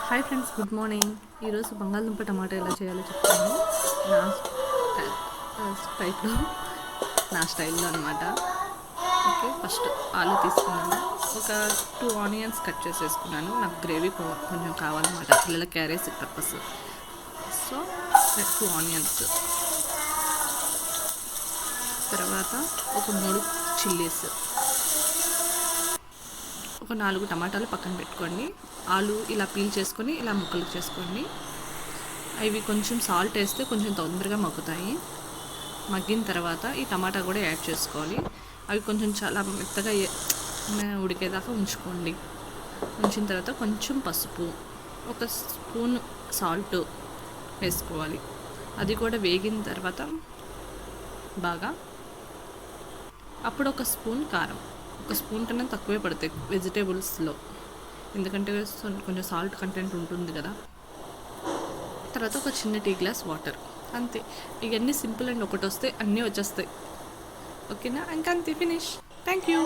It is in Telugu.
Hi friends, good morning. ఈరోజు బంగాళదుంప టమాటా ఎలా చేయాలో చెప్తాను. నా టైప్లో, నా స్టైల్లో అనమాట. ఓకే, ఫస్ట్ ఆలు తీసుకున్నాను. ఒక 2 ఆనియన్స్ కట్ చేసేసుకున్నాను. నాకు గ్రేవీ కొంచెం కావాలన్నమాట, పిల్లల క్యారేజ్ పర్పస్. సో 2 ఆనియన్స్, తర్వాత ఒక 3 చిల్లీస్, ఒక 4 టమాటాలు పక్కన పెట్టుకోండి. ఆలు ఇలా పీల్ చేసుకొని ఇలా ముక్కలు చేసుకోండి. అవి కొంచెం సాల్ట్ వేస్తే కొంచెం తొందరగా మగ్గుతాయి. మగ్గిన తర్వాత ఈ టమాటా కూడా యాడ్ చేసుకోవాలి. అవి కొంచెం చాలా మెత్తగా ఉడికేదాకా ఉంచుకోండి. ఉంచిన తర్వాత కొంచెం పసుపు, ఒక స్పూన్ సాల్ట్ వేసుకోవాలి. అది కూడా వేగిన తర్వాత బాగా, అప్పుడు ఒక స్పూన్ కారం, ఒక స్పూన్ కన్నా తక్కువే పడతాయి వెజిటేబుల్స్లో, ఎందుకంటే కొంచెం సాల్ట్ కంటెంట్ ఉంటుంది కదా. తర్వాత ఒక చిన్న టీ గ్లాస్ వాటర్, అంతే. ఇవన్నీ సింపుల్ అండ్ ఒకటి వస్తే అన్నీ వచ్చేస్తాయి. ఓకేనా? ఇంకా అంతే, ఫినిష్. Thank you.